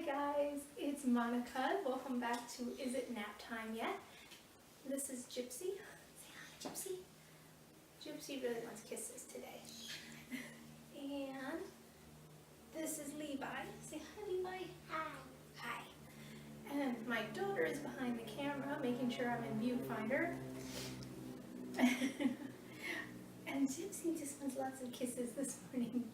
guys, it's Monica. Welcome back to Is It Nap Time Yet? This is Gypsy. Say hi, Gypsy. Gypsy really wants kisses today. And this is Levi. Say hi, Levi. Hi. Hi. And my daughter is behind the camera, making sure I'm in viewfinder. And Gypsy just wants lots of kisses this morning.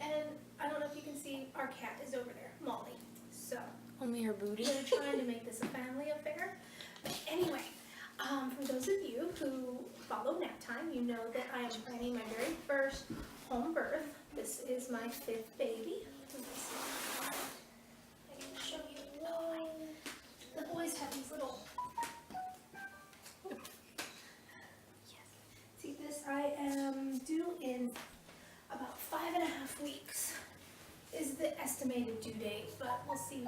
And I don't know if you can see, our cat is over there, Molly. So only her booty. we're trying to make this a family affair. But anyway, for those of you who follow Nap Time, you know that I am planning my very first home birth. This is my 5th baby. I can show you. Oh, the boys have these little. See this? I am due in about 5.5 weeks is the estimated due date, but we'll see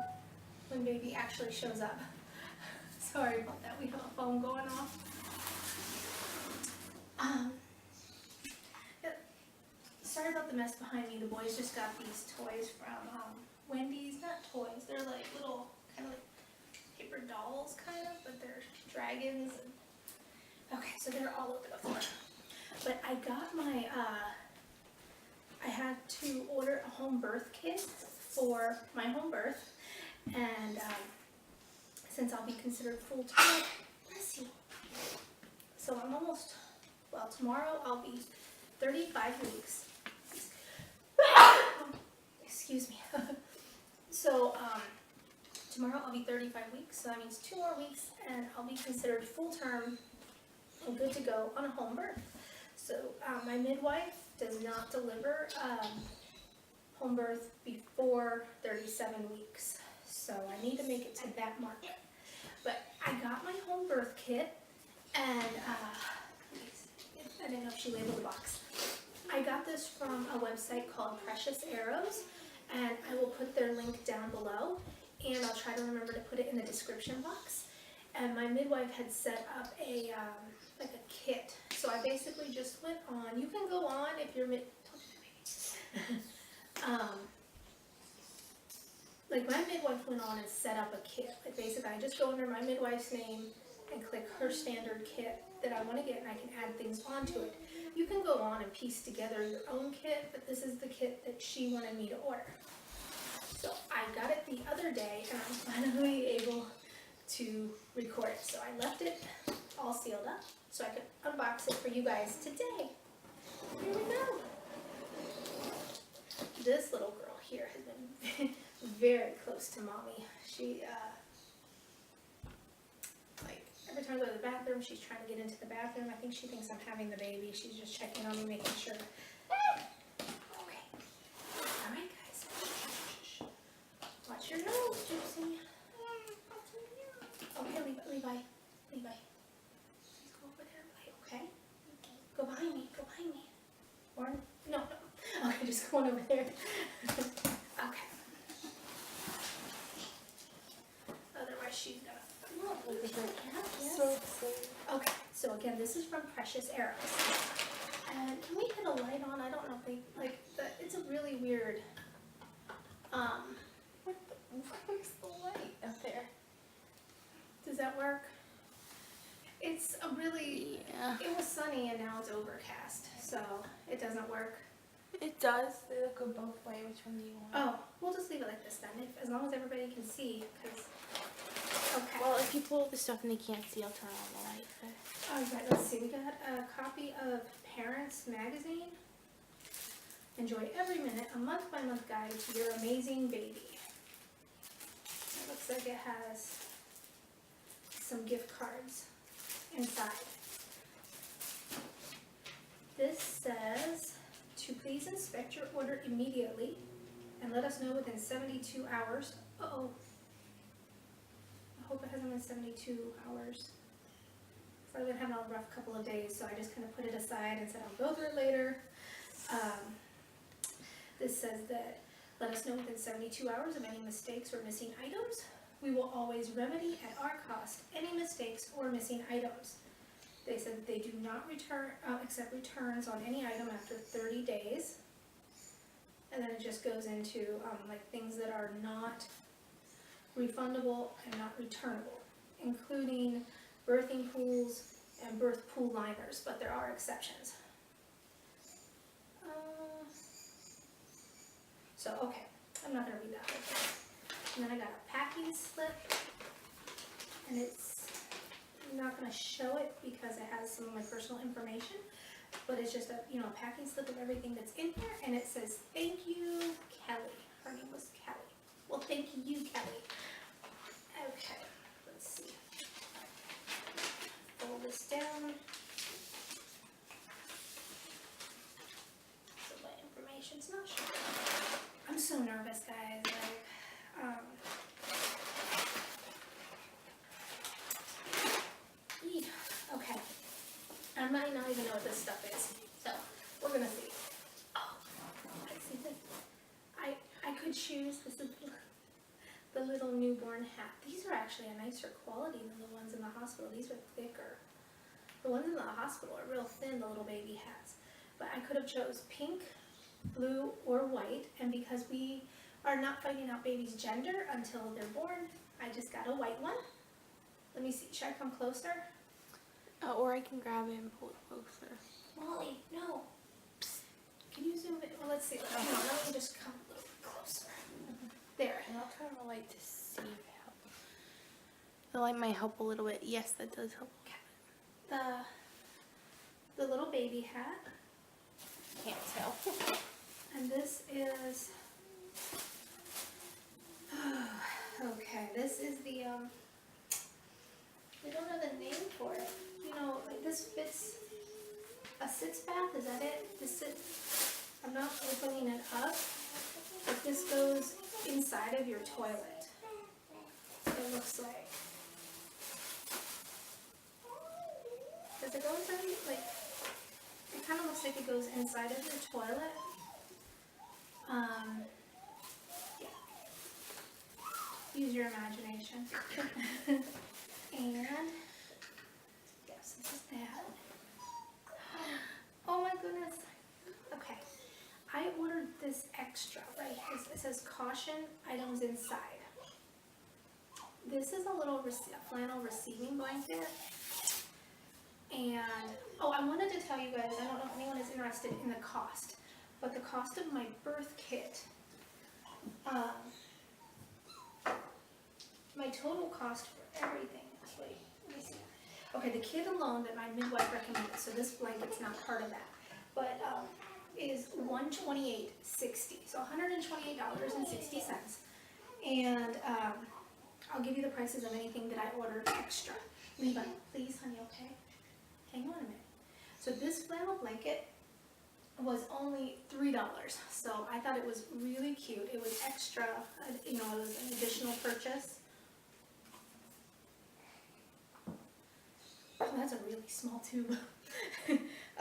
when baby actually shows up. Sorry about that, we have a phone going off. Sorry about the mess behind me. The boys just got these toys from Wendy's. Not toys, they're like little kind of like paper dolls kind of, but they're dragons. And, okay, so they're all over the floor. But I got my I had to order a home birth kit for my home birth, and since I'll be considered full-time, bless you. So I'm almost, well, tomorrow I'll be 35 weeks. Excuse me. So tomorrow I'll be 35 weeks, so that means 2 more weeks, and I'll be considered full-term and good to go on a home birth. So my midwife does not deliver home birth before 37 weeks. So I need to make it to that mark. But I got my home birth kit, and I didn't know if she labeled the box. I got this from a website called Precious Arrows, and I will put their link down below, and I'll try to remember to put it in the description box. And my midwife had set up a like a kit. So I basically just went on. You can go on if you're like my midwife went on and set up a kit. Like basically I just go under my midwife's name and click her standard kit that I want to get, and I can add things onto it. You can go on and piece together your own kit, but this is the kit that she wanted me to order. So I got it the other day, and I'm finally able to record it. So I left it all sealed up so I could unbox it for you guys today. Here we go. This little girl here has been very close to mommy. She, like, every time I go to the bathroom, she's trying to get into the bathroom. I think she thinks I'm having the baby. She's just checking on me, making sure. Okay. All right, guys. Shh. Watch your nose, Gypsy. Okay, Levi. Please go over there, okay? Go behind me, Or, no. Okay, just go on over there. Okay. Otherwise she's gonna. Okay, so again, this is from Precious Arrows. And can we hit a light on? I don't know if they, like, it's a really weird, Where's the light up there? Does that work? It's a really, It was sunny and now it's overcast, so it doesn't work. It does. They look good both ways. Which one do you want? Oh, we'll just leave it like this then, as long as everybody can see, because, okay. Well, if you pull the stuff and they can't see, I'll turn on the light. Alright, let's see, we got a copy of Parents Magazine. Enjoy every minute, a month-by-month guide to your amazing baby. It looks like it has some gift cards inside. This says to please inspect your order immediately and let us know within 72 hours. Uh-oh. I hope it hasn't been 72 hours. I've been having a rough couple of days, so I just kind of put it aside and said I'll go through it later. This says that let us know within 72 hours of any mistakes or missing items. We will always remedy at our cost any mistakes or missing items. They said they do not accept returns on any item after 30 days. and then it just goes into like things that are not refundable and not returnable, including birthing pools and birth pool liners, but there are exceptions. So, okay, I'm not going to read that whole thing. And then I got a packing slip, and it's I'm not going to show it because it has some of my personal information, but it's just a packing slip of everything that's in here, and it says, "Thank you, Kelly." Her name was Kelly. Well, thank you, Kelly. Okay, let's see. Fold this down. So my information's not shown. I'm so nervous, guys. Okay. I might not even know what this stuff is, so we're gonna see. Oh, I see this. I could choose. This is the little newborn hat. These are actually a nicer quality than the ones in the hospital. These are thicker. The ones in the hospital are real thin, the little baby hats. But I could have chose pink, blue, or white, and because we are not finding out baby's gender until they're born, I just got a white one. Let me see. Should I come closer? Or I can grab it and pull it closer. Molly, no. Psst. Can you zoom in? Well, let's see. Hang on, let me just come a little bit closer. There. And I'll turn the light to see if it helps. The light might help a little bit. Yes, that does help. The little baby hat. Can't tell. And this is okay, this is the I don't know the name for it. Like this fits a sitz bath, is that it? I'm not opening it up, but this goes inside of your toilet. It looks like. Does it go inside? Like, it kind of looks like it goes inside of your toilet. Yeah. Use your imagination. And yes, this is that. Oh my goodness. Okay. I ordered this extra, right? It says caution, items inside. This is a little flannel receiving blanket. And, I wanted to tell you guys, I don't know if anyone is interested in the cost, but the cost of my birth kit, my total cost for everything, wait, let me see. Okay, the kit alone that my midwife recommended, so this blanket's not part of that, but is $128.60, so $128.60. And I'll give you the prices of anything that I ordered extra. Levi, please, honey, okay? Hang on a minute. So this flannel blanket was only $3, so I thought it was really cute. It was extra, it was an additional purchase. Oh, that's a really small tube.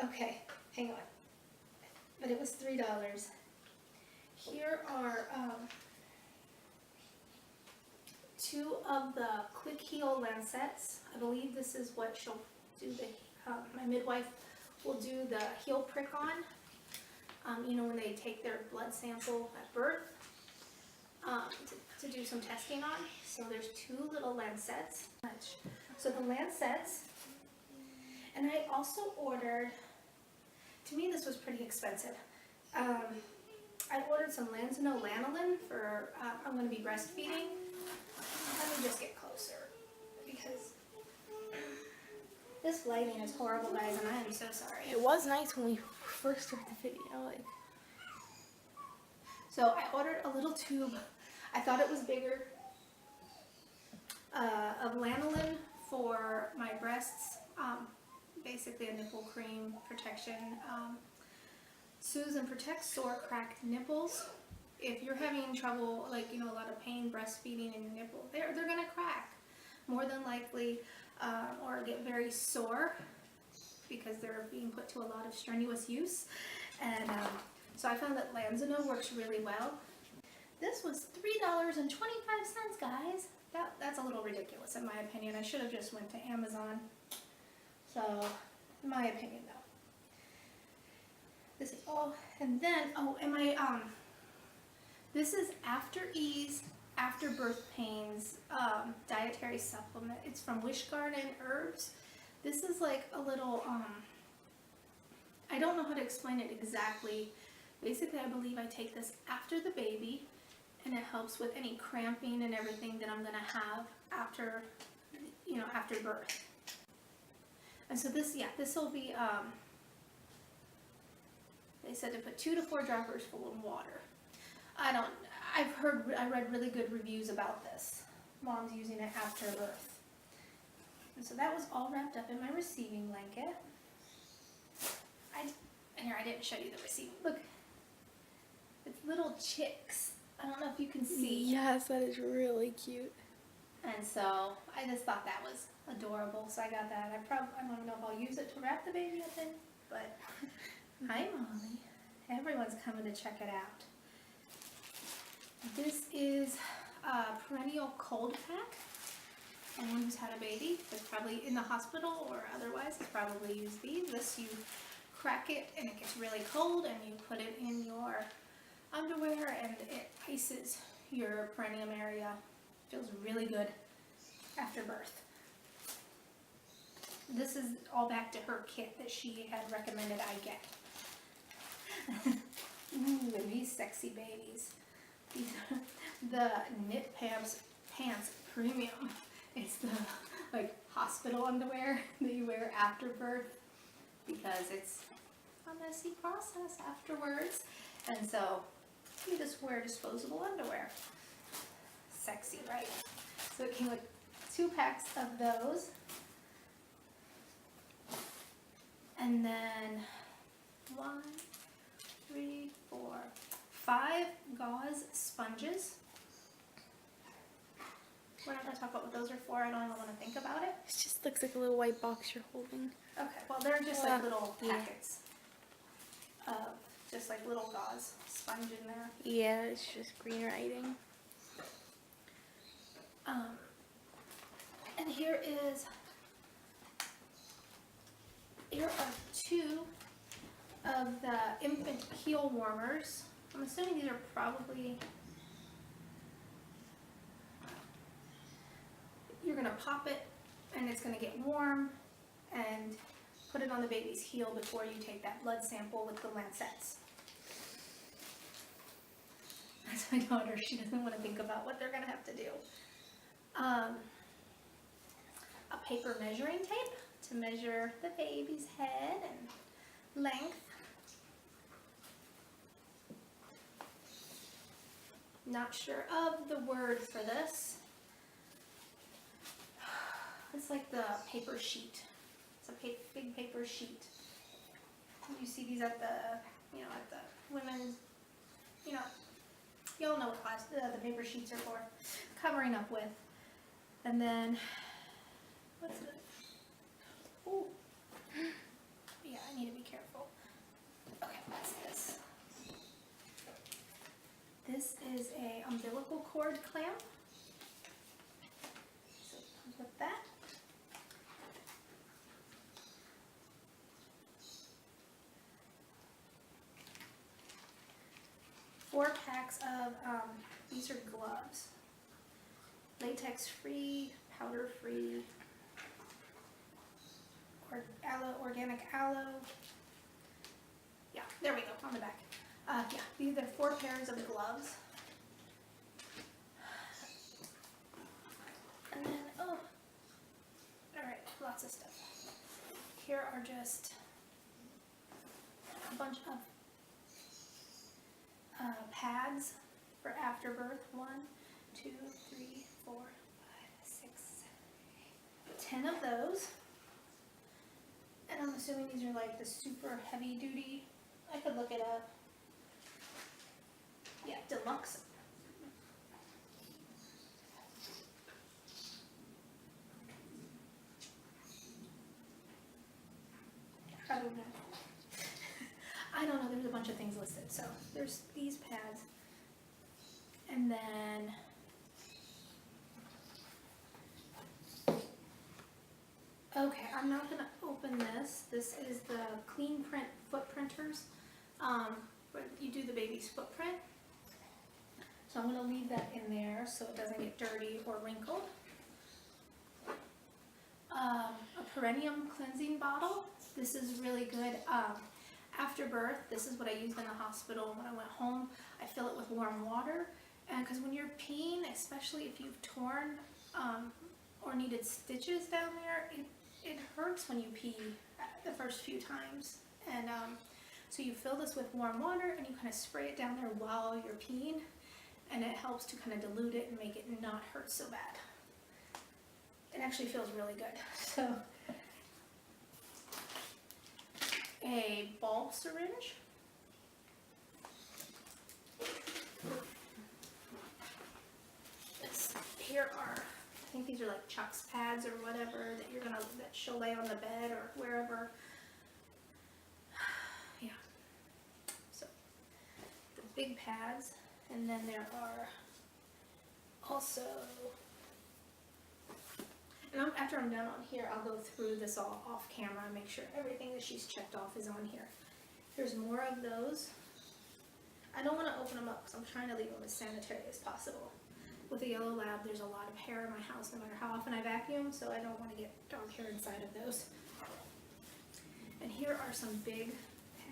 Okay, hang on. But it was $3. Here are two of the quick heel lancets. I believe this is what she'll do my midwife will do the heel prick on. When they take their blood sample at birth to do some testing on. So there's two little lancets. So the lancets, and I also ordered, to me this was pretty expensive. I ordered some Lanzano lanolin for, I'm going to be breastfeeding. Let me just get closer because this lighting is horrible, guys, and I am so sorry. It was nice when we first started the video. So I ordered a little tube. I thought it was bigger. Of lanolin for my breasts. Basically a nipple cream protection. Soothes and protects sore, cracked nipples. If you're having trouble, a lot of pain breastfeeding in your nipple, they're gonna crack more than likely, or get very sore because they're being put to a lot of strenuous use. And so I found that Lanzano works really well. This was $3.25, guys. That's a little ridiculous in my opinion. I should have just went to Amazon. So, in my opinion, though. This is all, and then, and This is After Ease After Birth Pains dietary supplement. It's from Wish Garden Herbs. This is like a little, I don't know how to explain it exactly. Basically, I believe I take this after the baby, and it helps with any cramping and everything that I'm gonna have after, you know, after birth. And so this, yeah, this will be, they said to put 2 to 4 droppers full of water. I read really good reviews about this. Mom's using it after birth. And so that was all wrapped up in my receiving blanket. And here, I didn't show you the receiving. Look, it's little chicks. I don't know if you can see. Yes, that is really cute. And so I just thought that was adorable, so I got that. I don't know if I'll use it to wrap the baby up in, but hi Molly. Everyone's coming to check it out. This is a perennial cold pack. Anyone who's had a baby is probably in the hospital or otherwise has probably used these. This, you crack it and it gets really cold and you put it in your underwear and it ices your perineum area. Feels really good after birth. This is all back to her kit that she had recommended I get. Ooh, and these sexy babies. These are the Knit Pants Premium. It's the like hospital underwear that you wear after birth because it's a messy process afterwards. And so you just wear disposable underwear. Sexy, right? So it came with 2 packs of those. And then 1, 3, 4, 5 gauze sponges. We're not going to talk about what those are for. I don't even want to think about it. It just looks like a little white box you're holding. Okay, well they're just like little packets of just like little gauze sponge in there. Yeah, it's just green writing. And here are 2 of the infant heel warmers. I'm assuming these are probably, you're gonna pop it and it's gonna get warm and put it on the baby's heel before you take that blood sample with the lancets. That's my daughter, she doesn't want to think about what they're gonna have to do. A paper measuring tape to measure the baby's head and length. Not sure of the word for this. It's like the paper sheet. It's a big paper sheet. You see these at the, at the women's, y'all know what class the paper sheets are for. Covering up with. And then, what's it? Oh, yeah, I need to be careful. Okay, what's this? This is a umbilical cord clamp. So it comes with that. Four packs of, these are gloves. Latex free, powder free, organic aloe. Yeah, there we go, on the back. Yeah, these are 4 pairs of gloves. And then, oh, alright, lots of stuff. Here are just a bunch of pads for afterbirth. 1, 2, 3, 4, 5, 6, 7, 8, 10 of those. And I'm assuming these are like the super heavy duty. I could look it up. Yeah, deluxe. I don't know. I don't know, there's a bunch of things listed. So there's these pads. And then okay, I'm not gonna open this. This is the Clean Print foot printers. Where you do the baby's footprint. So I'm going to leave that in there so it doesn't get dirty or wrinkled. A perineum cleansing bottle. This is really good. After birth, this is what I used in the hospital. When I went home, I fill it with warm water. And because when you're peeing, especially if you've torn or needed stitches down there, it hurts when you pee the first few times. And so you fill this with warm water and you kind of spray it down there while you're peeing. And it helps to kind of dilute it and make it not hurt so bad. It actually feels really good. So, a bulb syringe. Here are, I think these are like Chuck's pads or whatever that she'll lay on the bed or wherever. Yeah. So, the big pads, and then there are also, and after I'm done on here, I'll go through this all off camera and make sure everything that she's checked off is on here. Here's more of those. I don't want to open them up because I'm trying to leave them as sanitary as possible. With a yellow lab, there's a lot of hair in my house no matter how often I vacuum, so I don't want to get dog hair inside of those. And here are some big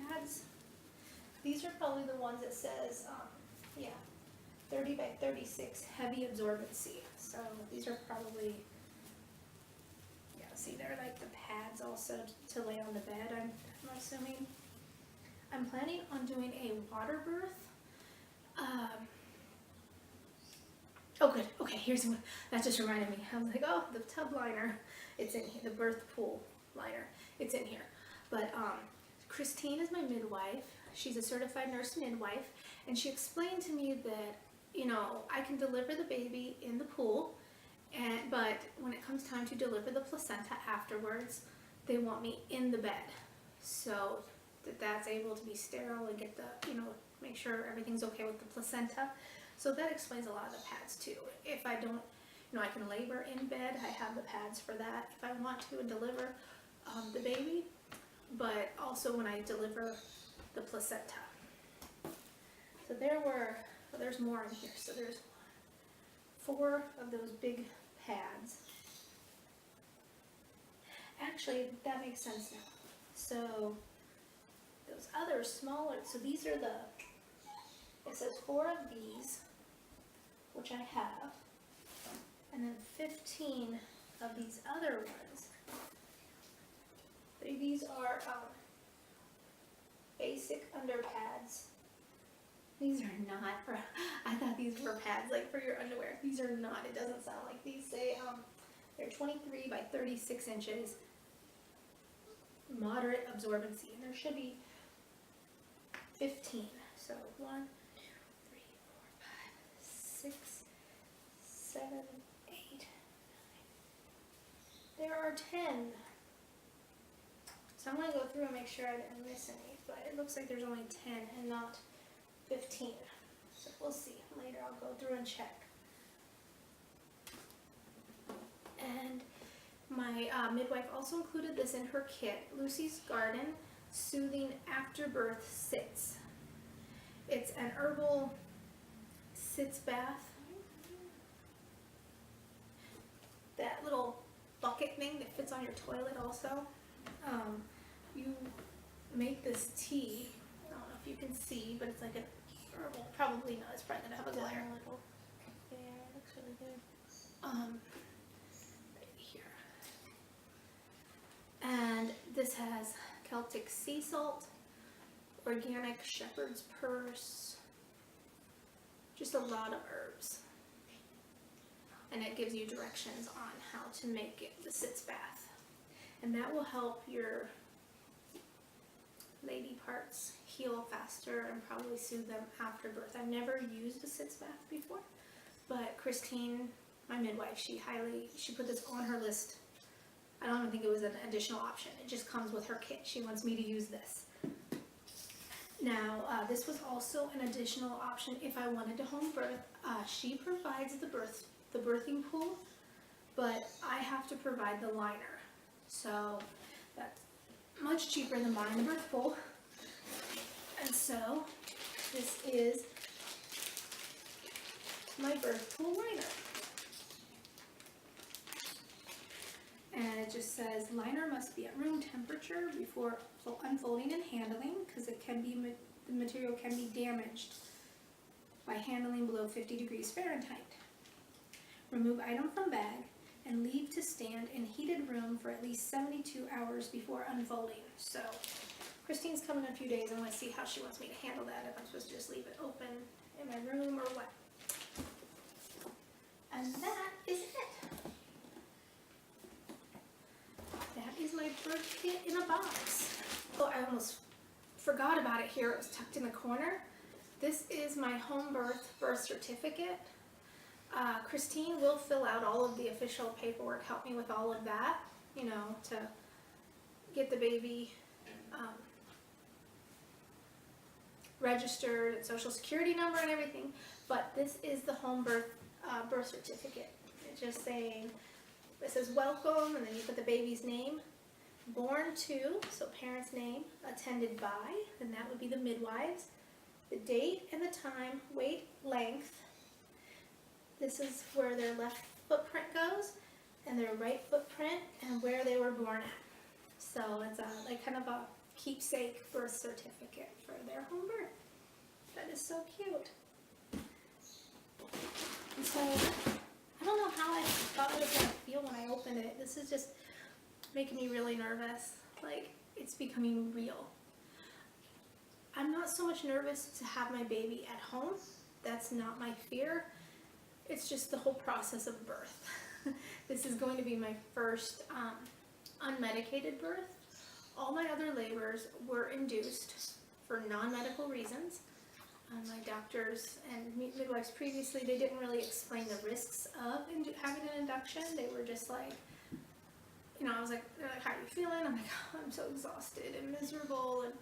pads. These are probably the ones that says, 30 by 36 heavy absorbency. So these are probably, see, they're like the pads also to lay on the bed, I'm assuming. I'm planning on doing a water birth. Oh good, okay, here's one, that just reminded me. I was like, oh, the tub liner, it's in here, the birth pool liner, it's in here. But Christine is my midwife. She's a certified nurse midwife, and she explained to me that, I can deliver the baby in the pool, but when it comes time to deliver the placenta afterwards, they want me in the bed. So that's able to be sterile and get the, make sure everything's okay with the placenta. So that explains a lot of the pads too. If I don't, I can labor in bed, I have the pads for that if I want to and deliver the baby, but also when I deliver the placenta. So there's more in here. So there's 4 of those big pads. Actually, that makes sense now. So those other smaller, so these are it says 4 of these, which I have, and then 15 of these other ones. These are basic underpads. These are not, I thought these were pads like for your underwear. These are not, it doesn't sound like these say, they're 23 by 36 inches, moderate absorbency, and there should be 15. So 1, 2, 3, 4, 5, 6, 7, 8, 9. There are 10. So I'm going to go through and make sure I didn't miss any, but it looks like there's only 10 and not 15. So we'll see. Later I'll go through and check. And my midwife also included this in her kit, Lucy's Garden Soothing Afterbirth Sits. It's an herbal sitz bath. That little bucket thing that fits on your toilet also. You make this tea. I don't know if you can see, but it's like an herbal. Probably not. It's probably gonna have a glare. Yeah, it looks really good. Right here. And this has Celtic sea salt, organic shepherd's purse, just a lot of herbs. And it gives you directions on how to make it the sitz bath. And that will help your lady parts heal faster and probably soothe them after birth. I've never used a sitz bath before, but Christine, my midwife, she put this on her list. I don't even think it was an additional option. It just comes with her kit. She wants me to use this. Now, this was also an additional option if I wanted to home birth. She provides the birthing pool, but I have to provide the liner. So that's much cheaper than buying the birth pool. And so this is my birth pool liner. And it just says liner must be at room temperature before unfolding and handling, because it can be the material can be damaged by handling below 50 degrees Fahrenheit. Remove item from bag and leave to stand in heated room for at least 72 hours before unfolding. So Christine's coming in a few days. I want to see how she wants me to handle that, if I'm supposed to just leave it open in my room or what. And that is it. That is my birth kit in a box. Oh, I almost forgot about it here. It was tucked in the corner. This is my home birth certificate. Christine will fill out all of the official paperwork, help me with all of that, you know, to get the baby registered, social security number and everything. But this is the home birth certificate. It's just saying, it says welcome, and then you put the baby's name, born to, so parent's name, attended by, and that would be the midwives, the date and the time, weight, length. This is where their left footprint goes, and their right footprint, and where they were born at. So it's like kind of a keepsake birth certificate for their home birth. That is so cute. And so I don't know how I thought it was going to feel when I opened it. This is just making me really nervous. Like, it's becoming real. I'm not so much nervous to have my baby at home. That's not my fear. It's just the whole process of birth. This is going to be my first unmedicated birth. All my other labors were induced for non-medical reasons. My doctors and midwives previously, they didn't really explain the risks of having an induction. They were just like, you know, I was like, they're like, how are you feeling? I'm like, oh, I'm so exhausted and miserable. And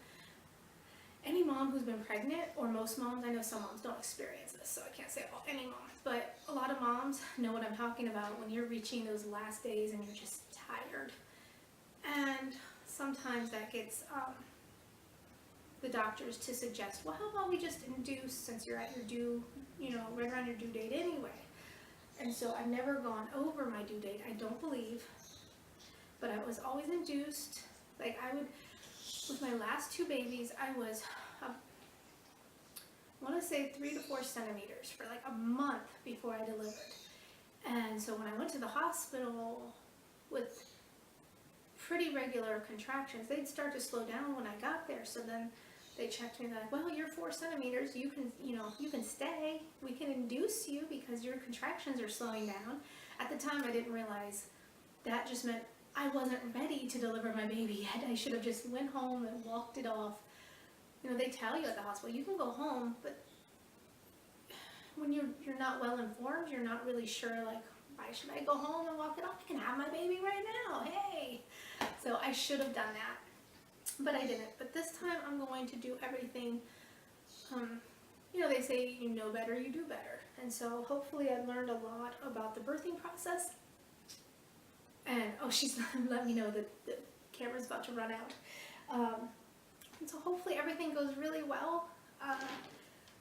any mom who's been pregnant, or most moms, I know some moms don't experience this, so I can't say about any mom, but a lot of moms know what I'm talking about when you're reaching those last days and you're just tired. And sometimes that gets the doctors to suggest, well, how about we just induce, since you're at your due, you know, right around your due date anyway. And so I've never gone over my due date, I don't believe, but I was always induced. Like, I would, with my last two babies, I was, I want to say 3 to 4 centimeters for like a month before I delivered. And so when I went to the hospital with pretty regular contractions, they'd start to slow down when I got there. So then they checked me, they're like, well, you're 4 centimeters, you can, you know, you can stay, we can induce you because your contractions are slowing down. At the time I didn't realize that just meant I wasn't ready to deliver my baby yet. I should have just went home and walked it off. You know, they tell you at the hospital, you can go home, but when you're not well informed, you're not really sure, like, why should I go home and walk it off? I can have my baby right now, hey! So I should have done that, but I didn't. But this time I'm going to do everything, you know, they say you know better, you do better. And so hopefully I learned a lot about the birthing process. And, oh, she's let me know that the camera's about to run out. And so hopefully everything goes really well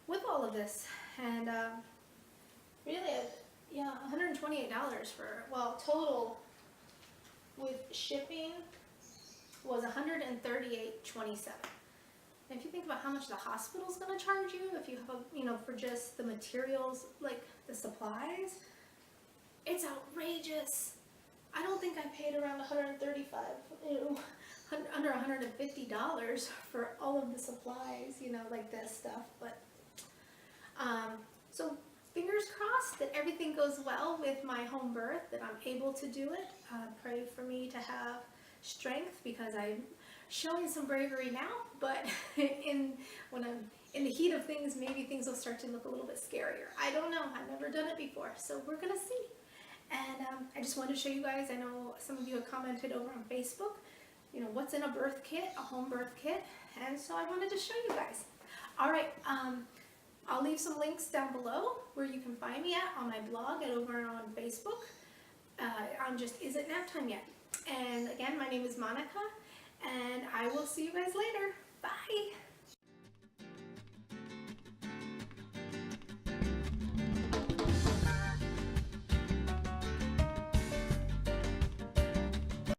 with all of this. And really, yeah, $128 for, well, total with shipping was $138.27. And if you think about how much the hospital's going to charge you, if you have, you know, for just the materials, like the supplies, it's outrageous. I don't think I paid around $135, you know, under $150 for all of the supplies, you know, like this stuff. But so fingers crossed that everything goes well with my home birth, that I'm able to do it. Pray for me to have strength, because I'm showing some bravery now, but when I'm in the heat of things, maybe things will start to look a little bit scarier. I don't know. I've never done it before, so we're gonna see. And I just wanted to show you guys, I know some of you have commented over on Facebook, you know, what's in a birth kit, a home birth kit, and so I wanted to show you guys. All right, I'll leave some links down below where you can find me at on my blog and over on Facebook. I'm just, is it nap time yet? And again, my name is Monica, and I will see you guys later.